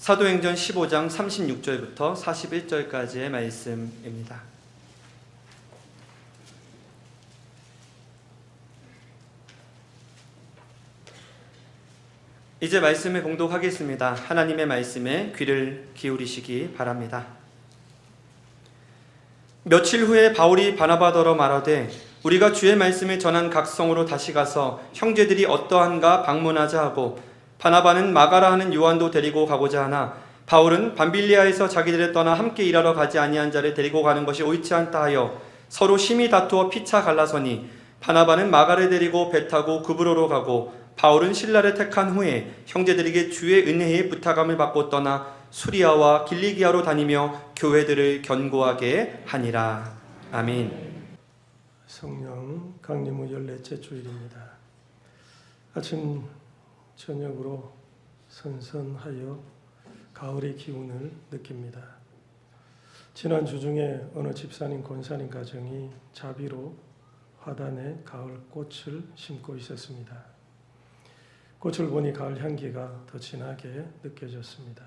사도행전 15장 36절부터 41절까지의 말씀입니다. 이제 말씀을 봉독하겠습니다. 하나님의 말씀에 귀를 기울이시기 바랍니다. 며칠 후에 바울이 바나바더러 말하되 우리가 주의 말씀을 전한 각성으로 다시 가서 형제들이 어떠한가 방문하자 하고 바나바는 마가라 하는 요한도 데리고 가고자 하나 바울은 밤빌리아에서 자기들을 떠나 함께 일하러 가지 아니한 자를 데리고 가는 것이 옳지 않다 하여 서로 심히 다투어 피차 갈라서니 바나바는 마가를 데리고 배 타고 구브로로 가고 바울은 실라를 택한 후에 형제들에게 주의 은혜의 부탁함을 받고 떠나 수리아와 길리기아로 다니며 교회들을 견고하게 하니라. 아멘. 성령 강림 후 14째 주일입니다. 아침 저녁으로 선선하여 가을의 기운을 느낍니다. 지난 주 중에 어느 집사님 권사님 가정이 자비로 화단에 가을 꽃을 심고 있었습니다. 꽃을 보니 가을 향기가 더 진하게 느껴졌습니다.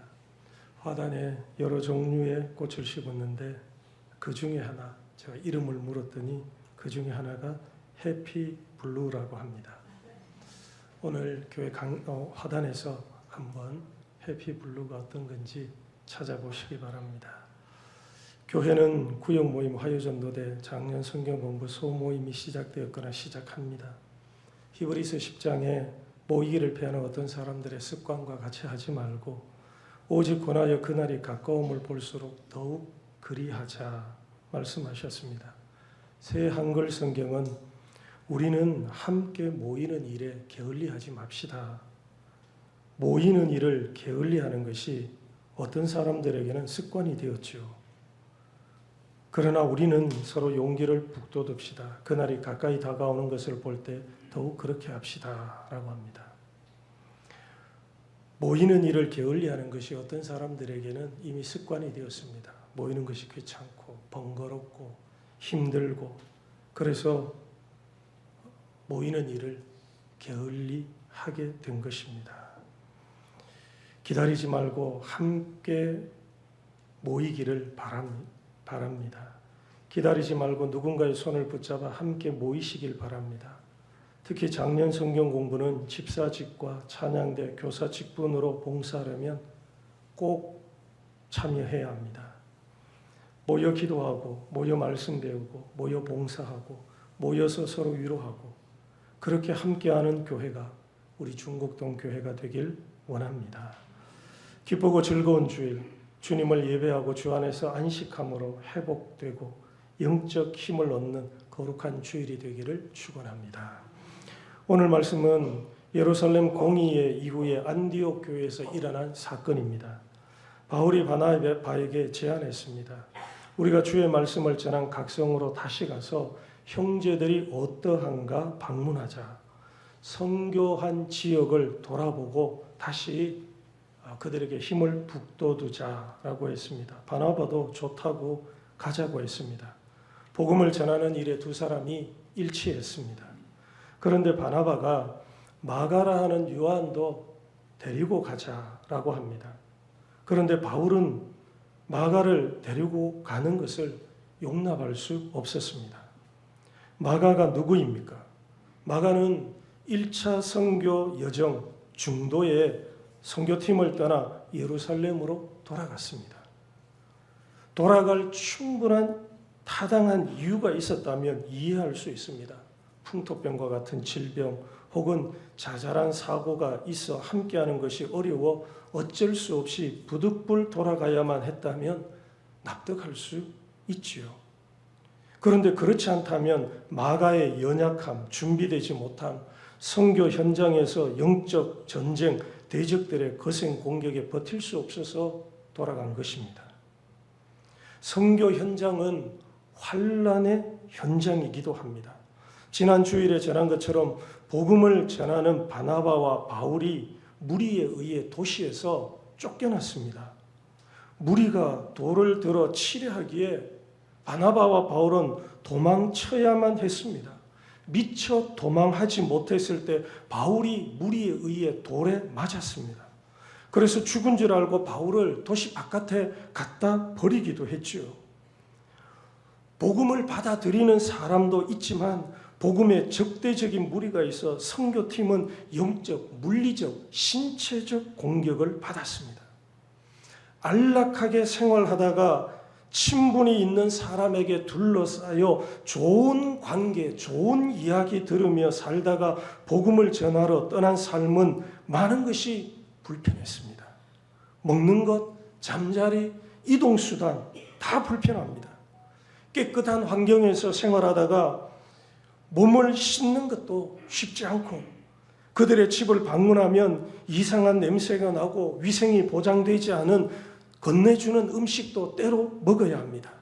화단에 여러 종류의 꽃을 심었는데 그 중에 하나, 제가 이름을 물었더니 그 중에 하나가 해피블루라고 합니다. 오늘 교회 화단에서 한번 해피블루가 어떤 건지 찾아보시기 바랍니다. 교회는 구역 모임 화요전도대 작년 성경 공부 소모임이 시작되었거나 시작합니다. 히브리서 10장에 모이기를 피하는 어떤 사람들의 습관과 같이 하지 말고 오직 권하여 그날이 가까움을 볼수록 더욱 그리하자 말씀하셨습니다. 새 한글 성경은 우리는 함께 모이는 일에 게을리하지 맙시다. 모이는 일을 게을리하는 것이 어떤 사람들에게는 습관이 되었죠. 그러나 우리는 서로 용기를 북돋읍시다. 그날이 가까이 다가오는 것을 볼 때 더욱 그렇게 합시다 라고 합니다. 모이는 일을 게을리하는 것이 어떤 사람들에게는 이미 습관이 되었습니다. 모이는 것이 귀찮고 번거롭고 힘들고 그래서 모이는 일을 게을리하게 된 것입니다. 기다리지 말고 함께 모이기를 바랍니다. 기다리지 말고 누군가의 손을 붙잡아 함께 모이시길 바랍니다. 특히 작년 성경 공부는 집사직과 찬양대, 교사 직분으로 봉사하려면 꼭 참여해야 합니다. 모여 기도하고, 모여 말씀 배우고, 모여 봉사하고, 모여서 서로 위로하고 그렇게 함께하는 교회가 우리 중곡동 교회가 되길 원합니다. 기쁘고 즐거운 주일, 주님을 예배하고 주 안에서 안식함으로 회복되고 영적 힘을 얻는 거룩한 주일이 되기를 축원합니다. 오늘 말씀은 예루살렘 공의회 이후에 안디옥 교회에서 일어난 사건입니다. 바울이 바나바에게 제안했습니다. 우리가 주의 말씀을 전한 각성으로 다시 가서 형제들이 어떠한가 방문하자. 선교한 지역을 돌아보고 다시 그들에게 힘을 북돋우자라고 했습니다. 바나바도 좋다고 가자고 했습니다. 복음을 전하는 일에 두 사람이 일치했습니다. 그런데 바나바가 마가라 하는 요한도 데리고 가자라고 합니다. 그런데 바울은 마가를 데리고 가는 것을 용납할 수 없었습니다. 마가가 누구입니까? 마가는 1차 선교 여정 중도에 선교팀을 떠나 예루살렘으로 돌아갔습니다. 돌아갈 충분한 타당한 이유가 있었다면 이해할 수 있습니다. 풍토병과 같은 질병 혹은 자잘한 사고가 있어 함께하는 것이 어려워 어쩔 수 없이 부득불 돌아가야만 했다면 납득할 수 있지요. 그런데 그렇지 않다면 마가의 연약함, 준비되지 못함, 선교 현장에서 영적 전쟁, 대적들의 거센 공격에 버틸 수 없어서 돌아간 것입니다. 선교 현장은 환난의 현장이기도 합니다. 지난 주일에 전한 것처럼 복음을 전하는 바나바와 바울이 무리에 의해 도시에서 쫓겨났습니다. 무리가 돌을 들어 치려하기에 바나바와 바울은 도망쳐야만 했습니다. 미처 도망하지 못했을 때 바울이 무리에 의해 돌에 맞았습니다. 그래서 죽은 줄 알고 바울을 도시 바깥에 갖다 버리기도 했죠. 복음을 받아들이는 사람도 있지만 복음에 적대적인 무리가 있어 선교팀은 영적, 물리적, 신체적 공격을 받았습니다. 안락하게 생활하다가 친분이 있는 사람에게 둘러싸여 좋은 관계, 좋은 이야기 들으며 살다가 복음을 전하러 떠난 삶은 많은 것이 불편했습니다. 먹는 것, 잠자리, 이동수단 다 불편합니다. 깨끗한 환경에서 생활하다가 몸을 씻는 것도 쉽지 않고 그들의 집을 방문하면 이상한 냄새가 나고 위생이 보장되지 않은 건네주는 음식도 때로 먹어야 합니다.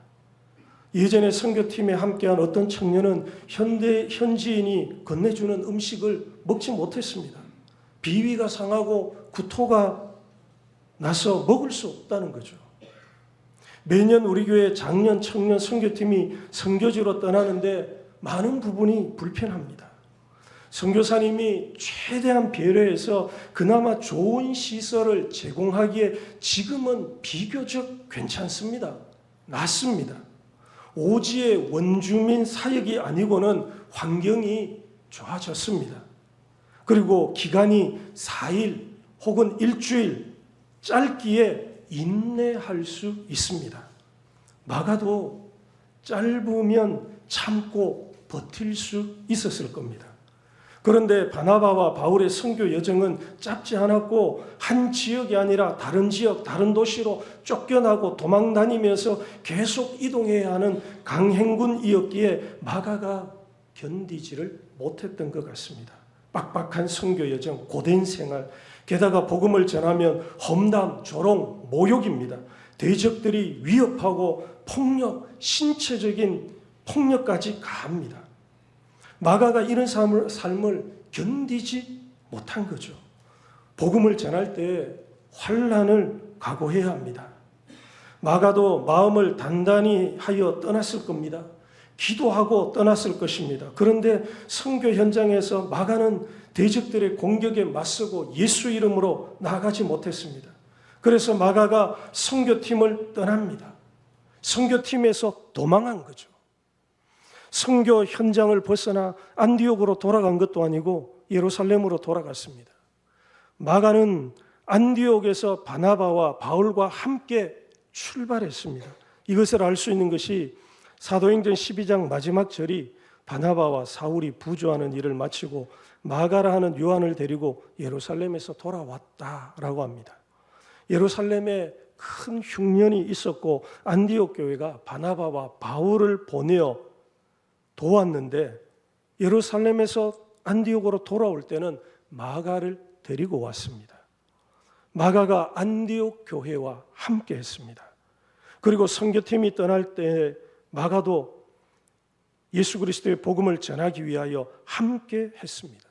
예전에 선교팀에 함께한 어떤 청년은 현지인이 건네주는 음식을 먹지 못했습니다. 비위가 상하고 구토가 나서 먹을 수 없다는 거죠. 매년 우리 교회 장년, 청년 선교팀이 선교지로 떠나는데 많은 부분이 불편합니다. 선교사님이 최대한 배려해서 그나마 좋은 시설을 제공하기에 지금은 비교적 괜찮습니다. 낫습니다. 오지의 원주민 사역이 아니고는 환경이 좋아졌습니다. 그리고 기간이 4일 혹은 일주일 짧기에 인내할 수 있습니다. 마가도 짧으면 참고 버틸 수 있었을 겁니다. 그런데 바나바와 바울의 선교 여정은 짧지 않았고 한 지역이 아니라 다른 지역, 다른 도시로 쫓겨나고 도망다니면서 계속 이동해야 하는 강행군이었기에 마가가 견디지를 못했던 것 같습니다. 빡빡한 선교 여정, 고된 생활, 게다가 복음을 전하면 험담, 조롱, 모욕입니다. 대적들이 위협하고 폭력, 신체적인 폭력까지 가합니다. 마가가 이런 삶을 견디지 못한 거죠. 복음을 전할 때 환난을 각오해야 합니다. 마가도 마음을 단단히 하여 떠났을 겁니다. 기도하고 떠났을 것입니다. 그런데 선교 현장에서 마가는 대적들의 공격에 맞서고 예수 이름으로 나아가지 못했습니다. 그래서 마가가 선교팀을 떠납니다. 선교팀에서 도망한 거죠. 선교 현장을 벗어나 안디옥으로 돌아간 것도 아니고 예루살렘으로 돌아갔습니다. 마가는 안디옥에서 바나바와 바울과 함께 출발했습니다. 이것을 알 수 있는 것이 사도행전 12장 마지막 절이 바나바와 사울이 부조하는 일을 마치고 마가라 하는 요한을 데리고 예루살렘에서 돌아왔다라고 합니다. 예루살렘에 큰 흉년이 있었고 안디옥 교회가 바나바와 바울을 보내어 도왔는데 예루살렘에서 안디옥으로 돌아올 때는 마가를 데리고 왔습니다. 마가가 안디옥 교회와 함께 했습니다. 그리고 선교팀이 떠날 때 마가도 예수 그리스도의 복음을 전하기 위하여 함께 했습니다.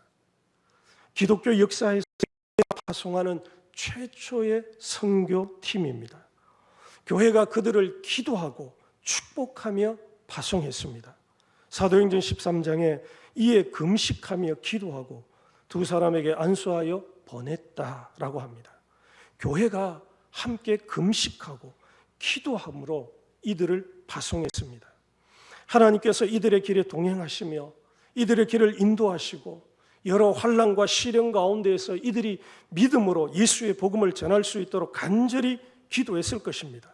기독교 역사에서 파송하는 최초의 선교팀입니다. 교회가 그들을 기도하고 축복하며 파송했습니다. 사도행전 13장에 이에 금식하며 기도하고 두 사람에게 안수하여 보냈다라고 합니다. 교회가 함께 금식하고 기도함으로 이들을 파송했습니다. 하나님께서 이들의 길에 동행하시며 이들의 길을 인도하시고 여러 환난과 시련 가운데에서 이들이 믿음으로 예수의 복음을 전할 수 있도록 간절히 기도했을 것입니다.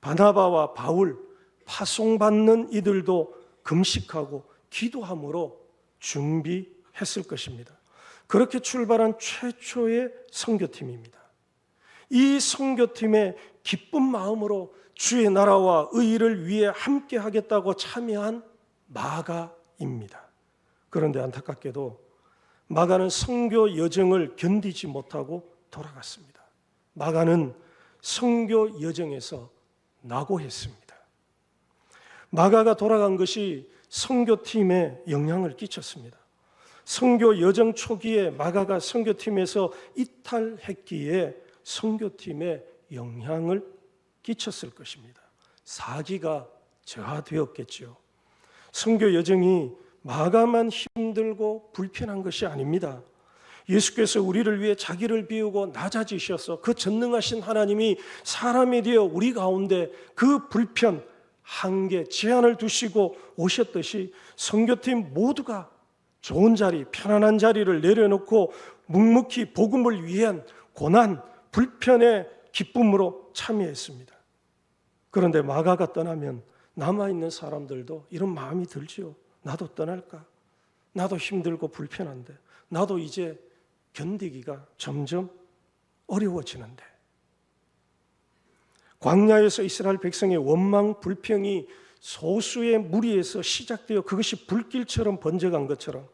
바나바와 바울, 파송받는 이들도 금식하고 기도함으로 준비했을 것입니다. 그렇게 출발한 최초의 선교팀입니다. 이 선교팀의 기쁜 마음으로 주의 나라와 의를 위해 함께 하겠다고 참여한 마가입니다. 그런데 안타깝게도 마가는 선교 여정을 견디지 못하고 돌아갔습니다. 마가는 선교 여정에서 낙오했습니다. 마가가 돌아간 것이 선교팀에 영향을 끼쳤습니다. 선교 여정 초기에 마가가 선교팀에서 이탈했기에 선교팀에 영향을 끼쳤을 것입니다. 사기가 저하되었겠죠. 선교 여정이 마가만 힘들고 불편한 것이 아닙니다. 예수께서 우리를 위해 자기를 비우고 낮아지셔서 그 전능하신 하나님이 사람이 되어 우리 가운데 그 불편, 한계, 제한을 두시고 오셨듯이 선교팀 모두가 좋은 자리, 편안한 자리를 내려놓고 묵묵히 복음을 위한 고난, 불편의 기쁨으로 참여했습니다. 그런데 마가가 떠나면 남아있는 사람들도 이런 마음이 들죠. 나도 떠날까? 나도 힘들고 불편한데, 나도 이제 견디기가 점점 어려워지는데. 광야에서 이스라엘 백성의 원망, 불평이 소수의 무리에서 시작되어 그것이 불길처럼 번져간 것처럼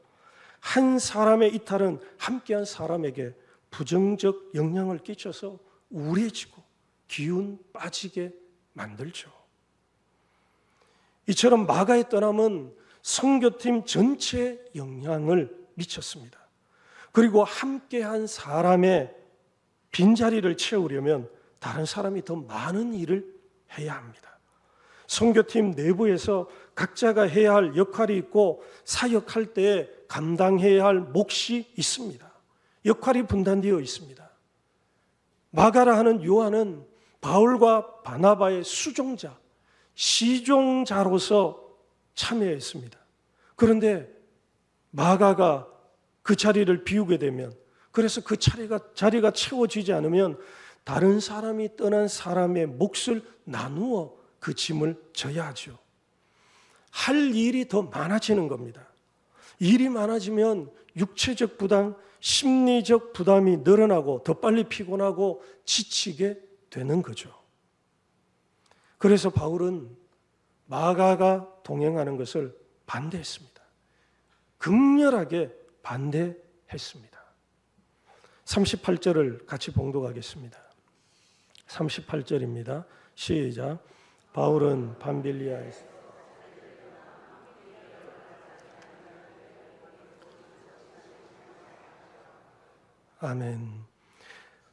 한 사람의 이탈은 함께한 사람에게 부정적 영향을 끼쳐서 우울해지고 기운 빠지게 만들죠. 이처럼 마가의 떠남은 선교팀 전체에 영향을 미쳤습니다. 그리고 함께한 사람의 빈자리를 채우려면 다른 사람이 더 많은 일을 해야 합니다. 선교팀 내부에서 각자가 해야 할 역할이 있고 사역할 때 감당해야 할 몫이 있습니다. 역할이 분단되어 있습니다. 마가라 하는 요한은 바울과 바나바의 수종자, 시종자로서 참여했습니다. 그런데 마가가 그 자리를 비우게 되면, 그래서 그 자리가 채워지지 않으면 다른 사람이 떠난 사람의 몫을 나누어 그 짐을 져야 하죠. 할 일이 더 많아지는 겁니다. 일이 많아지면 육체적 부담, 심리적 부담이 늘어나고 더 빨리 피곤하고 지치게 되는 거죠. 그래서 바울은 마가가 동행하는 것을 반대했습니다. 극렬하게 반대했습니다. 38절을 같이 봉독하겠습니다. 38절입니다. 시작. 바울은 밤빌리아에서 아멘.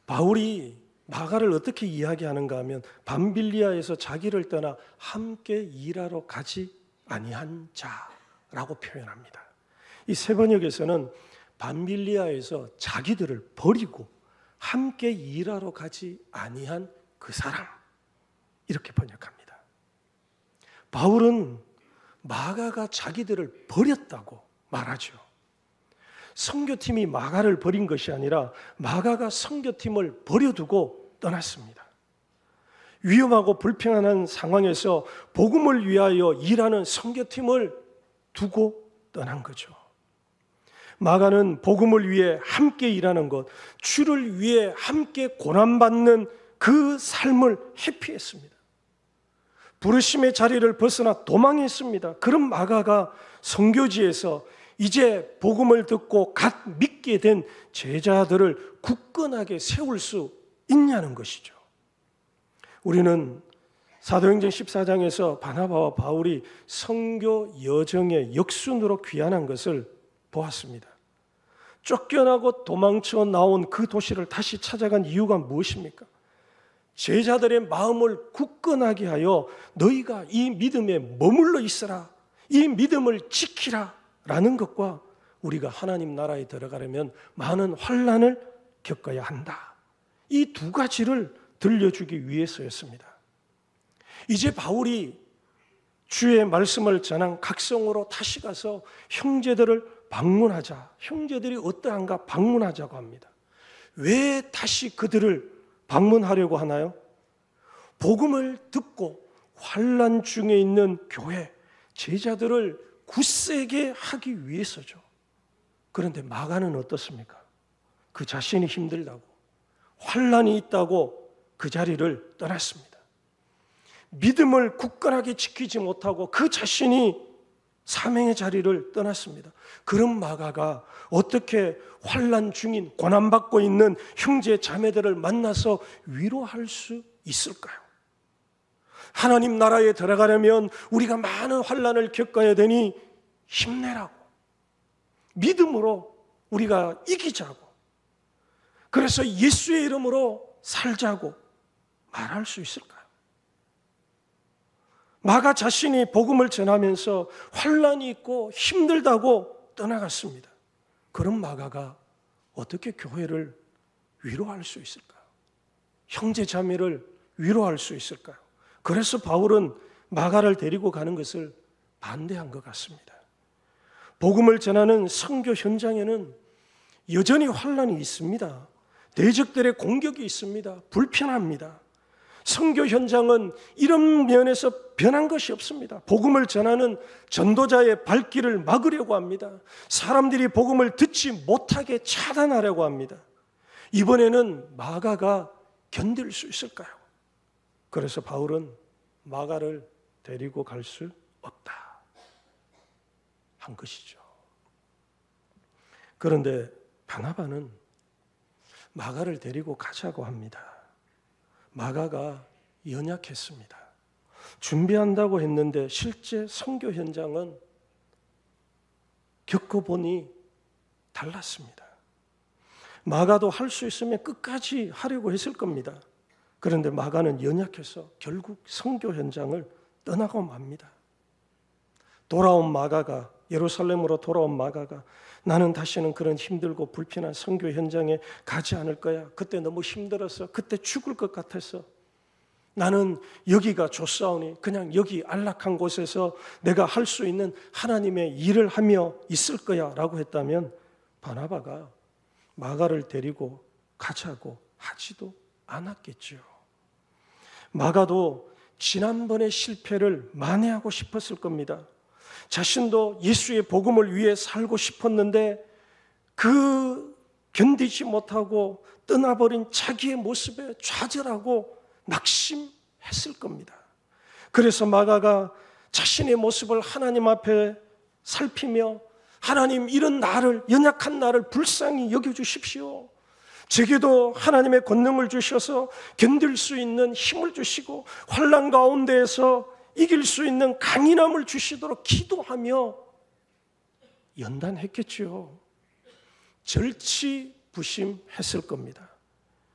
바울이 마가를 어떻게 이야기하는가 하면 밤빌리아에서 자기를 떠나 함께 일하러 가지 아니한 자라고 표현합니다. 이 세번역에서는 밤빌리아에서 자기들을 버리고 함께 일하러 가지 아니한 그 사람, 이렇게 번역합니다. 바울은 마가가 자기들을 버렸다고 말하죠. 선교팀이 마가를 버린 것이 아니라 마가가 선교팀을 버려두고 떠났습니다. 위험하고 불평한 상황에서 복음을 위하여 일하는 선교팀을 두고 떠난 거죠. 마가는 복음을 위해 함께 일하는 것, 주를 위해 함께 고난받는 그 삶을 회피했습니다. 부르심의 자리를 벗어나 도망했습니다. 그런 마가가 선교지에서 이제 복음을 듣고 갓 믿게 된 제자들을 굳건하게 세울 수 있냐는 것이죠. 우리는 사도행전 14장에서 바나바와 바울이 선교 여정의 역순으로 귀환한 것을 보았습니다. 쫓겨나고 도망쳐 나온 그 도시를 다시 찾아간 이유가 무엇입니까? 제자들의 마음을 굳건하게 하여 너희가 이 믿음에 머물러 있어라, 이 믿음을 지키라 라는 것과 우리가 하나님 나라에 들어가려면 많은 환난을 겪어야 한다, 이 두 가지를 들려주기 위해서였습니다. 이제 바울이 주의 말씀을 전한 각성으로 다시 가서 형제들을 방문하자, 형제들이 어떠한가 방문하자고 합니다. 왜 다시 그들을 방문하려고 하나요? 복음을 듣고 환난 중에 있는 교회, 제자들을 굳세게 하기 위해서죠. 그런데 마가는 어떻습니까? 그 자신이 힘들다고, 환난이 있다고 그 자리를 떠났습니다. 믿음을 굳건하게 지키지 못하고 그 자신이 사명의 자리를 떠났습니다. 그런 마가가 어떻게 환난 중인, 고난받고 있는 형제 자매들을 만나서 위로할 수 있을까요? 하나님 나라에 들어가려면 우리가 많은 환난을 겪어야 되니 힘내라고, 믿음으로 우리가 이기자고, 그래서 예수의 이름으로 살자고 말할 수 있을까요? 마가 자신이 복음을 전하면서 환난이 있고 힘들다고 떠나갔습니다. 그런 마가가 어떻게 교회를 위로할 수 있을까요? 형제 자매를 위로할 수 있을까요? 그래서 바울은 마가를 데리고 가는 것을 반대한 것 같습니다. 복음을 전하는 선교 현장에는 여전히 환난이 있습니다. 대적들의 공격이 있습니다. 불편합니다. 선교 현장은 이런 면에서 변한 것이 없습니다. 복음을 전하는 전도자의 발길을 막으려고 합니다. 사람들이 복음을 듣지 못하게 차단하려고 합니다. 이번에는 마가가 견딜 수 있을까요? 그래서 바울은 마가를 데리고 갈 수 없다 한 것이죠. 그런데 바나바는 마가를 데리고 가자고 합니다. 마가가 연약했습니다. 준비한다고 했는데 실제 선교 현장은 겪어보니 달랐습니다. 마가도 할 수 있으면 끝까지 하려고 했을 겁니다. 그런데 마가는 연약해서 결국 선교 현장을 떠나고 맙니다. 돌아온 마가가, 예루살렘으로 돌아온 마가가 나는 다시는 그런 힘들고 불편한 선교 현장에 가지 않을 거야. 그때 너무 힘들어서, 그때 죽을 것 같아서 나는 여기가 좋사오니 그냥 여기 안락한 곳에서 내가 할 수 있는 하나님의 일을 하며 있을 거야 라고 했다면 바나바가 마가를 데리고 가자고 하지도 않았겠죠. 마가도 지난번의 실패를 만회하고 싶었을 겁니다. 자신도 예수의 복음을 위해 살고 싶었는데 그 견디지 못하고 떠나버린 자기의 모습에 좌절하고 낙심했을 겁니다. 그래서 마가가 자신의 모습을 하나님 앞에 살피며 하나님, 이런 나를, 연약한 나를 불쌍히 여겨주십시오. 제게도 하나님의 권능을 주셔서 견딜 수 있는 힘을 주시고 환난 가운데에서 이길 수 있는 강인함을 주시도록 기도하며 연단했겠지요. 절치부심했을 겁니다.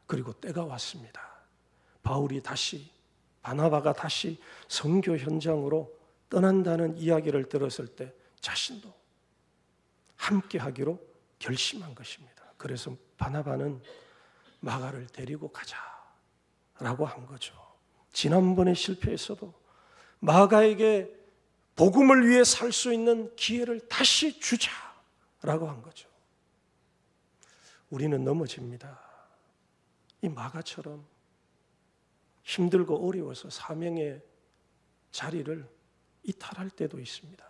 그리고 때가 왔습니다. 바나바가 다시 선교 현장으로 떠난다는 이야기를 들었을 때 자신도 함께 하기로 결심한 것입니다. 그래서 바나바는 마가를 데리고 가자라고 한 거죠. 지난번의 실패에서도 마가에게 복음을 위해 살 수 있는 기회를 다시 주자라고 한 거죠. 우리는 넘어집니다. 이 마가처럼 힘들고 어려워서 사명의 자리를 이탈할 때도 있습니다.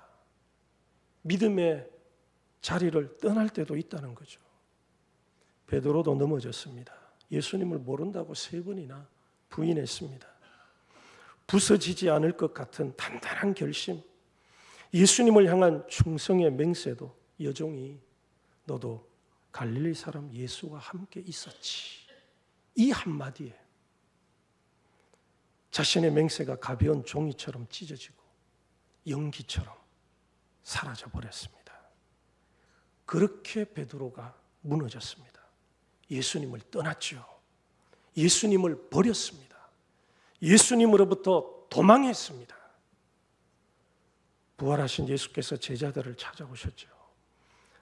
믿음의 자리를 떠날 때도 있다는 거죠. 베드로도 넘어졌습니다. 예수님을 모른다고 3번이나 부인했습니다. 부서지지 않을 것 같은 단단한 결심, 예수님을 향한 충성의 맹세도 여종이 너도 갈릴리 사람 예수와 함께 있었지. 이 한마디에 자신의 맹세가 가벼운 종이처럼 찢어지고 연기처럼 사라져 버렸습니다. 그렇게 베드로가 무너졌습니다. 예수님을 떠났죠. 예수님을 버렸습니다. 예수님으로부터 도망했습니다. 부활하신 예수께서 제자들을 찾아오셨죠.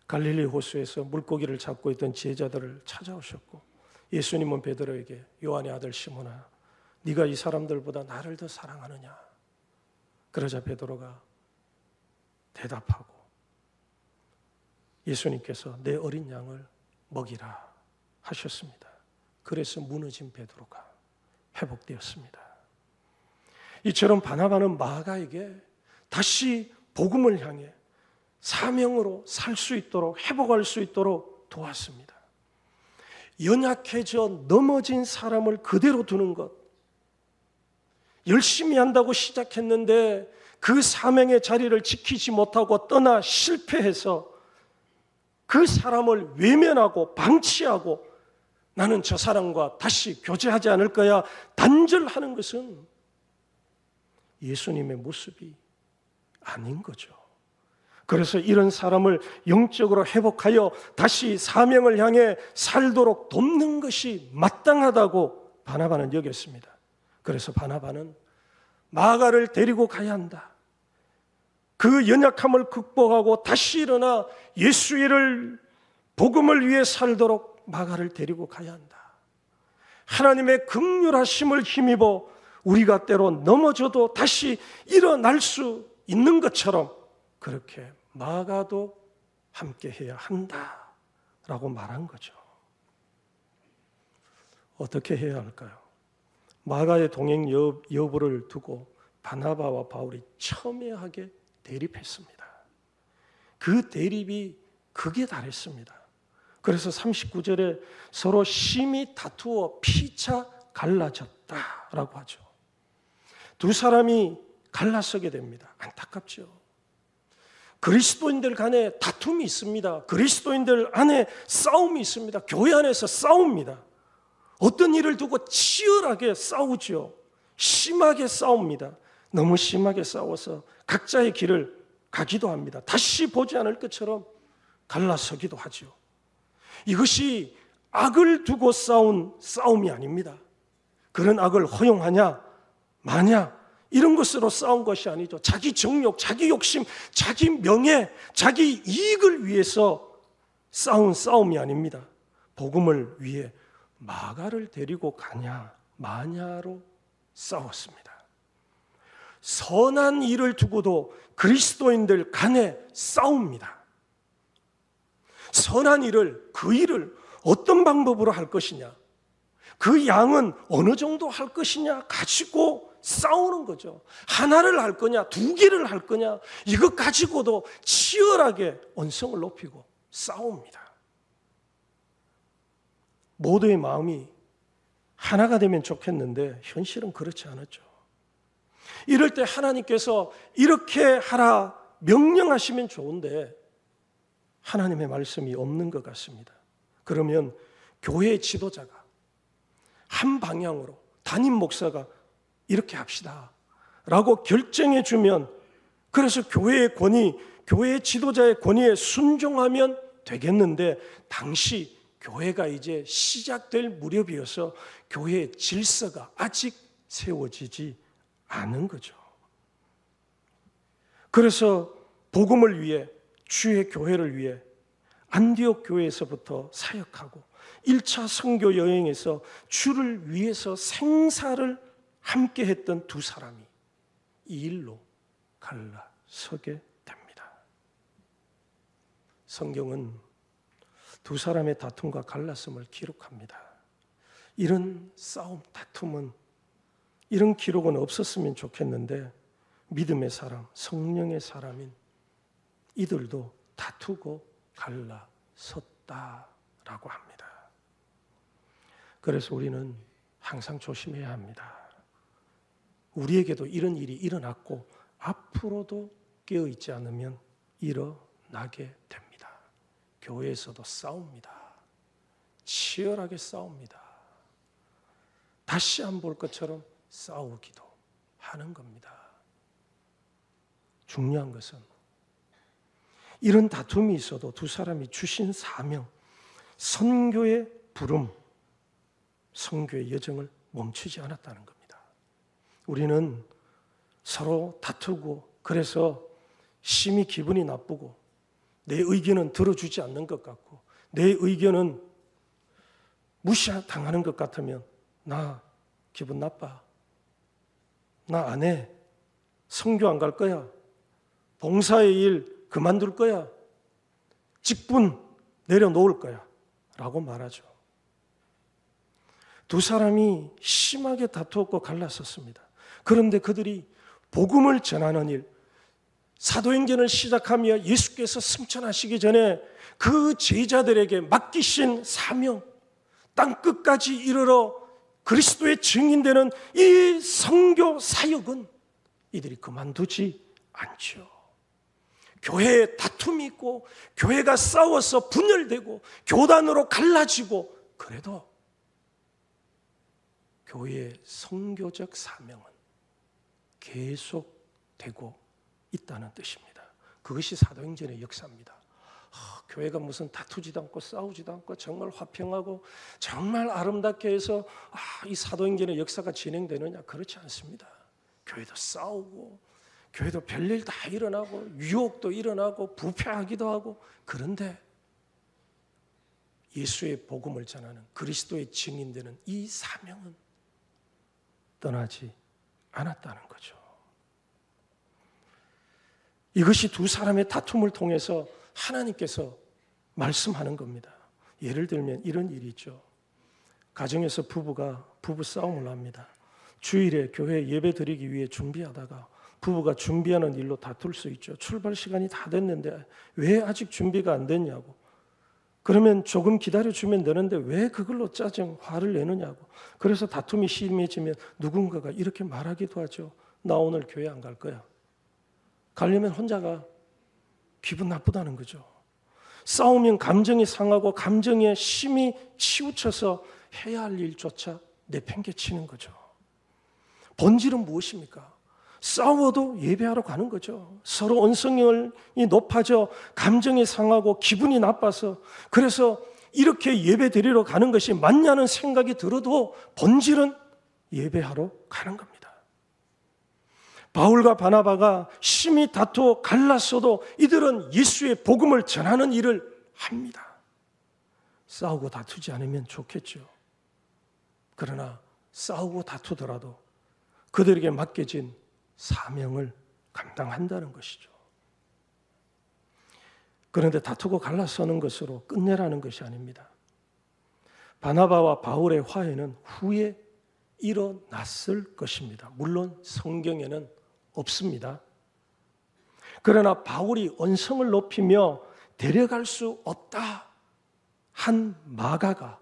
갈릴리 호수에서 물고기를 잡고 있던 제자들을 찾아오셨고 예수님은 베드로에게 요한의 아들 시몬아, 네가 이 사람들보다 나를 더 사랑하느냐? 그러자 베드로가 대답하고 예수님께서 내 어린 양을 먹이라 하셨습니다. 그래서 무너진 베드로가 회복되었습니다. 이처럼 바나바는 마가에게 다시 복음을 향해 사명으로 살 수 있도록, 회복할 수 있도록 도왔습니다. 연약해져 넘어진 사람을 그대로 두는 것, 열심히 한다고 시작했는데 그 사명의 자리를 지키지 못하고 떠나 실패해서 그 사람을 외면하고 방치하고 나는 저 사람과 다시 교제하지 않을 거야 단절하는 것은 예수님의 모습이 아닌 거죠. 그래서 이런 사람을 영적으로 회복하여 다시 사명을 향해 살도록 돕는 것이 마땅하다고 바나바는 여겼습니다. 그래서 바나바는 마가를 데리고 가야 한다. 그 연약함을 극복하고 다시 일어나 예수의 일을 복음을 위해 살도록 마가를 데리고 가야 한다. 하나님의 긍휼하심을 힘입어 우리가 때로 넘어져도 다시 일어날 수 있는 것처럼 그렇게 마가도 함께 해야 한다라고 말한 거죠. 어떻게 해야 할까요? 마가의 동행 여부를 두고 바나바와 바울이 첨예하게 대립했습니다. 그 대립이 극에 달했습니다. 그래서 39절에 서로 심히 다투어 피차 갈라졌다라고 하죠. 두 사람이 갈라서게 됩니다. 안타깝죠. 그리스도인들 간에 다툼이 있습니다. 그리스도인들 안에 싸움이 있습니다. 교회 안에서 싸웁니다. 어떤 일을 두고 치열하게 싸우죠. 심하게 싸웁니다. 너무 심하게 싸워서 각자의 길을 가기도 합니다. 다시 보지 않을 것처럼 갈라서기도 하죠. 이것이 악을 두고 싸운 싸움이 아닙니다. 그런 악을 허용하냐 마냐 이런 것으로 싸운 것이 아니죠. 자기 정욕, 자기 욕심, 자기 명예, 자기 이익을 위해서 싸운 싸움이 아닙니다. 복음을 위해 마가를 데리고 가냐 마냐로 싸웠습니다. 선한 일을 두고도 그리스도인들 간에 싸웁니다. 선한 일을, 그 일을 어떤 방법으로 할 것이냐, 그 양은 어느 정도 할 것이냐 가지고 싸우는 거죠. 하나를 할 거냐, 두 개를 할 거냐, 이것 가지고도 치열하게 언성을 높이고 싸웁니다. 모두의 마음이 하나가 되면 좋겠는데 현실은 그렇지 않았죠. 이럴 때 하나님께서 이렇게 하라 명령하시면 좋은데 하나님의 말씀이 없는 것 같습니다. 그러면 교회 지도자가 한 방향으로 담임 목사가 이렇게 합시다 라고 결정해 주면, 그래서 교회의 권위, 교회 지도자의 권위에 순종하면 되겠는데 당시 교회가 이제 시작될 무렵이어서 교회의 질서가 아직 세워지지 않은 거죠. 그래서 복음을 위해, 주의 교회를 위해 안디옥 교회에서부터 사역하고 1차 선교 여행에서 주를 위해서 생사를 함께 했던 두 사람이 이 일로 갈라서게 됩니다. 성경은 두 사람의 다툼과 갈랐음을 기록합니다. 이런 싸움, 다툼은, 이런 기록은 없었으면 좋겠는데 믿음의 사람, 성령의 사람인 이들도 다투고 갈라섰다라고 합니다. 그래서 우리는 항상 조심해야 합니다. 우리에게도 이런 일이 일어났고 앞으로도 깨어있지 않으면 일어나게 됩니다. 교회에서도 싸웁니다. 치열하게 싸웁니다. 다시 안 볼 것처럼 싸우기도 하는 겁니다. 중요한 것은 이런 다툼이 있어도 두 사람이 주신 사명, 선교의 부름, 선교의 여정을 멈추지 않았다는 겁니다. 우리는 서로 다투고 그래서 심히 기분이 나쁘고 내 의견은 들어주지 않는 것 같고 내 의견은 무시당하는 것 같으면 나 기분 나빠, 나 안 해, 선교 안 갈 거야, 봉사의 일 그만둘 거야, 직분 내려놓을 거야 라고 말하죠. 두 사람이 심하게 다투었고 갈라섰습니다. 그런데 그들이 복음을 전하는 일, 사도행전을 시작하며 예수께서 승천하시기 전에 그 제자들에게 맡기신 사명, 땅끝까지 이르러 그리스도의 증인되는 이 선교 사역은 이들이 그만두지 않죠. 교회에 다툼이 있고 교회가 싸워서 분열되고 교단으로 갈라지고 그래도 교회의 선교적 사명은 계속되고 있다는 뜻입니다. 그것이 사도행전의 역사입니다. 교회가 무슨 다투지도 않고 싸우지도 않고 정말 화평하고 정말 아름답게 해서 이 사도행전의 역사가 진행되느냐? 그렇지 않습니다. 교회도 싸우고 교회도 별일 다 일어나고 유혹도 일어나고 부패하기도 하고, 그런데 예수의 복음을 전하는 그리스도의 증인되는 이 사명은 떠나지 않았다는 거죠. 이것이 두 사람의 다툼을 통해서 하나님께서 말씀하는 겁니다. 예를 들면 이런 일이 있죠. 가정에서 부부가 부부 싸움을 합니다. 주일에 교회 예배 드리기 위해 준비하다가 부부가 준비하는 일로 다툴 수 있죠. 출발 시간이 다 됐는데 왜 아직 준비가 안 됐냐고. 그러면 조금 기다려주면 되는데 왜 그걸로 화를 내느냐고. 그래서 다툼이 심해지면 누군가가 이렇게 말하기도 하죠. 나 오늘 교회 안 갈 거야. 가려면 혼자가 기분 나쁘다는 거죠. 싸우면 감정이 상하고 감정에 심히 치우쳐서 해야 할 일조차 내팽개치는 거죠. 본질은 무엇입니까? 싸워도 예배하러 가는 거죠. 서로 언성이 높아져 감정이 상하고 기분이 나빠서 그래서 이렇게 예배 드리러 가는 것이 맞냐는 생각이 들어도 본질은 예배하러 가는 겁니다. 바울과 바나바가 심히 다투어 갈랐어도 이들은 예수의 복음을 전하는 일을 합니다. 싸우고 다투지 않으면 좋겠죠. 그러나 싸우고 다투더라도 그들에게 맡겨진 사명을 감당한다는 것이죠. 그런데 다투고 갈라서는 것으로 끝내라는 것이 아닙니다. 바나바와 바울의 화해는 후에 일어났을 것입니다. 물론 성경에는 없습니다. 그러나 바울이 언성을 높이며 데려갈 수 없다 한 마가가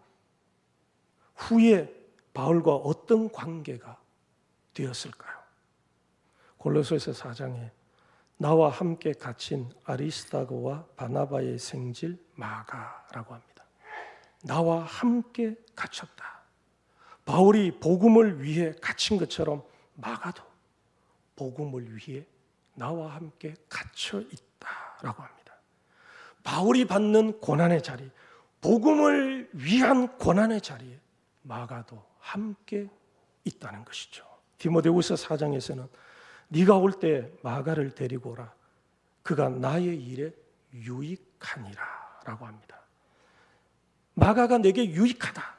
후에 바울과 어떤 관계가 되었을까요? 골로새서 4장에 나와 함께 갇힌 아리스다고와 바나바의 생질 마가라고 합니다. 나와 함께 갇혔다. 바울이 복음을 위해 갇힌 것처럼 마가도 복음을 위해 나와 함께 갇혀 있다라고 합니다. 바울이 받는 고난의 자리, 복음을 위한 고난의 자리에 마가도 함께 있다는 것이죠. 디모데후서 4장에서는 네가 올 때 마가를 데리고 오라. 그가 나의 일에 유익하니라 라고 합니다. 마가가 내게 유익하다.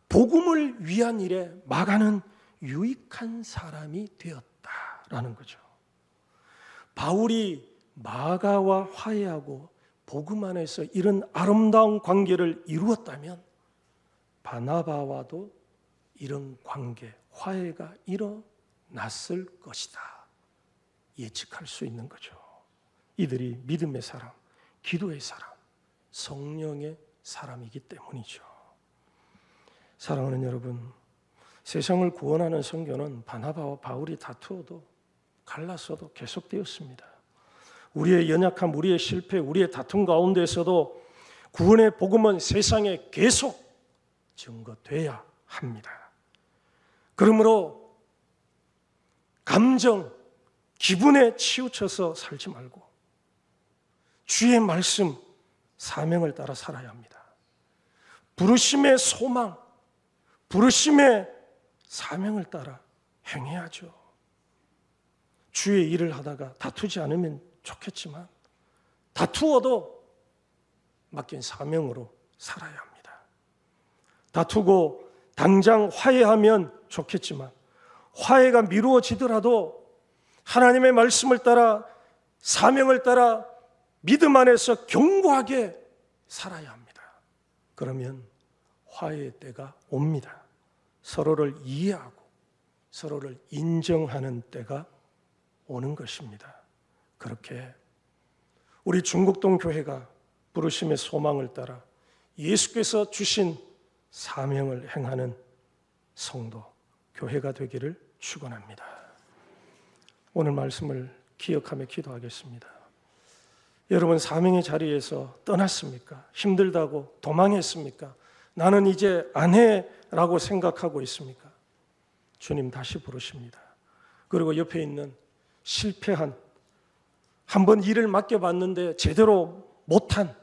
복음을 위한 일에 마가는 유익한 사람이 되었다라는 거죠. 바울이 마가와 화해하고 복음 안에서 이런 아름다운 관계를 이루었다면 바나바와도 이런 관계, 화해가 일어났을 것이다. 예측할 수 있는 거죠. 이들이 믿음의 사람, 기도의 사람, 성령의 사람이기 때문이죠. 사랑하는 여러분, 세상을 구원하는 선교는 바나바와 바울이 다투어도 갈라서도 계속되었습니다. 우리의 연약함, 우리의 실패, 우리의 다툼 가운데서도 구원의 복음은 세상에 계속 증거돼야 합니다. 그러므로 감정, 기분에 치우쳐서 살지 말고 주의 말씀, 사명을 따라 살아야 합니다. 부르심의 소망, 부르심의 사명을 따라 행해야죠. 주의 일을 하다가 다투지 않으면 좋겠지만 다투어도 맡긴 사명으로 살아야 합니다. 다투고 당장 화해하면 좋겠지만 화해가 미루어지더라도 하나님의 말씀을 따라 사명을 따라 믿음 안에서 견고하게 살아야 합니다. 그러면 화해의 때가 옵니다. 서로를 이해하고 서로를 인정하는 때가 오는 것입니다. 그렇게 우리 중국동 교회가 부르심의 소망을 따라 예수께서 주신 사명을 행하는 성도, 교회가 되기를 축원합니다. 오늘 말씀을 기억하며 기도하겠습니다. 여러분, 사명의 자리에서 떠났습니까? 힘들다고 도망했습니까? 나는 이제 안 해라고 생각하고 있습니까? 주님 다시 부르십니다. 그리고 옆에 있는 실패한, 한번 일을 맡겨봤는데 제대로 못한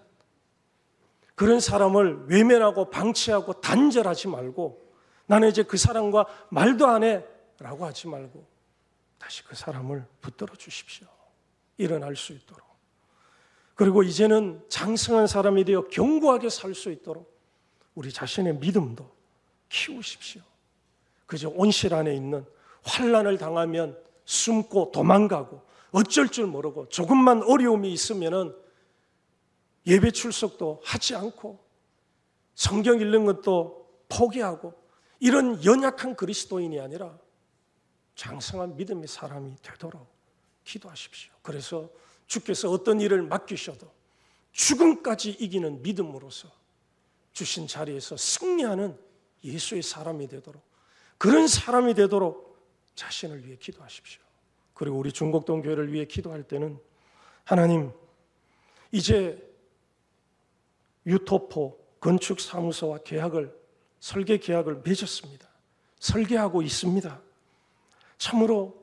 그런 사람을 외면하고 방치하고 단절하지 말고 나는 이제 그 사람과 말도 안 해라고 하지 말고 다시 그 사람을 붙들어 주십시오. 일어날 수 있도록. 그리고 이제는 장성한 사람이 되어 견고하게 살 수 있도록 우리 자신의 믿음도 키우십시오. 그저 온실 안에 있는 환난을 당하면 숨고 도망가고 어쩔 줄 모르고 조금만 어려움이 있으면은 예배 출석도 하지 않고 성경 읽는 것도 포기하고 이런 연약한 그리스도인이 아니라 장성한 믿음의 사람이 되도록 기도하십시오. 그래서 주께서 어떤 일을 맡기셔도 죽음까지 이기는 믿음으로서 주신 자리에서 승리하는 예수의 사람이 되도록, 그런 사람이 되도록 자신을 위해 기도하십시오. 그리고 우리 중곡동 교회를 위해 기도할 때는 하나님, 이제 유토포 건축사무소와 설계 계약을 맺었습니다. 설계하고 있습니다. 참으로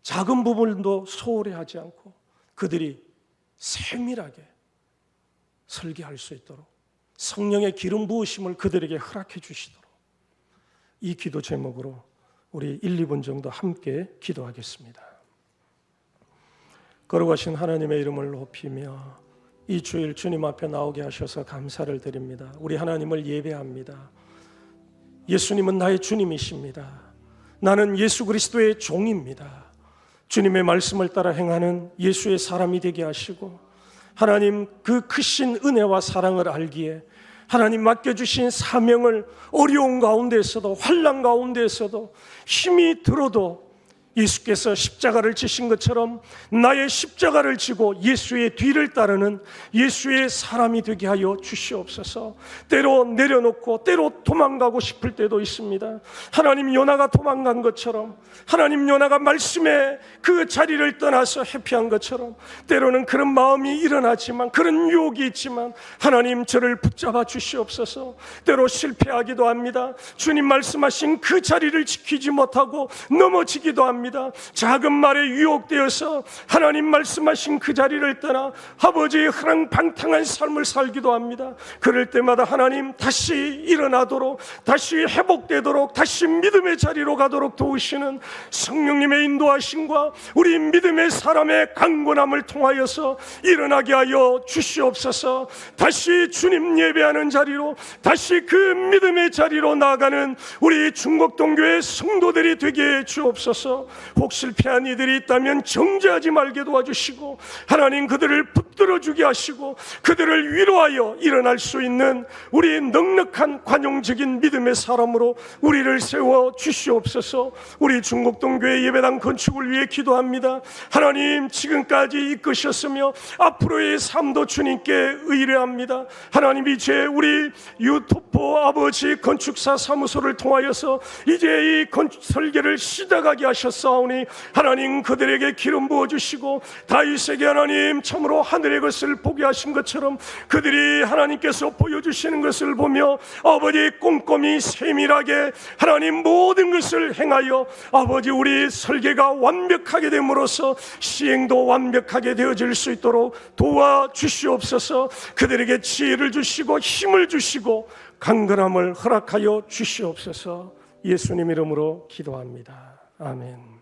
작은 부분도 소홀히 하지 않고 그들이 세밀하게 설계할 수 있도록 성령의 기름 부으심을 그들에게 허락해 주시도록, 이 기도 제목으로 우리 1, 2분 정도 함께 기도하겠습니다. 걸어가신 하나님의 이름을 높이며 이 주일 주님 앞에 나오게 하셔서 감사를 드립니다. 우리 하나님을 예배합니다. 예수님은 나의 주님이십니다. 나는 예수 그리스도의 종입니다. 주님의 말씀을 따라 행하는 예수의 사람이 되게 하시고, 하나님 그 크신 은혜와 사랑을 알기에 하나님 맡겨주신 사명을 어려운 가운데에서도 환난 가운데에서도 힘이 들어도 예수께서 십자가를 지신 것처럼 나의 십자가를 지고 예수의 뒤를 따르는 예수의 사람이 되게 하여 주시옵소서. 때로 내려놓고 때로 도망가고 싶을 때도 있습니다. 하나님, 요나가 도망간 것처럼, 하나님 요나가 말씀의 그 자리를 떠나서 회피한 것처럼 때로는 그런 마음이 일어나지만, 그런 유혹이 있지만 하나님 저를 붙잡아 주시옵소서. 때로 실패하기도 합니다. 주님 말씀하신 그 자리를 지키지 못하고 넘어지기도 합니다. 작은 말에 유혹되어서 하나님 말씀하신 그 자리를 떠나 아버지의 허랑방탕한 삶을 살기도 합니다. 그럴 때마다 하나님 다시 일어나도록, 다시 회복되도록, 다시 믿음의 자리로 가도록 도우시는 성령님의 인도하심과 우리 믿음의 사람의 강건함을 통하여서 일어나게 하여 주시옵소서. 다시 주님 예배하는 자리로, 다시 그 믿음의 자리로 나아가는 우리 중곡동교회 성도들이 되게 해 주옵소서. 혹 실패한 이들이 있다면 정죄하지 말게 도와주시고, 하나님 그들을 붙들어주게 하시고 그들을 위로하여 일어날 수 있는 우리 넉넉한 관용적인 믿음의 사람으로 우리를 세워 주시옵소서. 우리 중곡동교회 예배당 건축을 위해 기도합니다. 하나님, 지금까지 이끄셨으며 앞으로의 삶도 주님께 의뢰합니다. 하나님, 이제 우리 유토포 아버지 건축사 사무소를 통하여서 이제 이 건축 설계를 시작하게 하셨사오니 하나님 그들에게 기름 부어주시고, 다윗에게 하나님 참으로 하늘의 것을 보게 하신 것처럼 그들이 하나님께서 보여주시는 것을 보며 아버지 꼼꼼히 세밀하게 하나님 모든 것을 행하여 아버지 우리 설계가 완벽하게 됨으로써 시행도 완벽하게 되어질 수 있도록 도와주시옵소서. 그들에게 지혜를 주시고 힘을 주시고 강건함을 허락하여 주시옵소서. 예수님 이름으로 기도합니다. 아멘.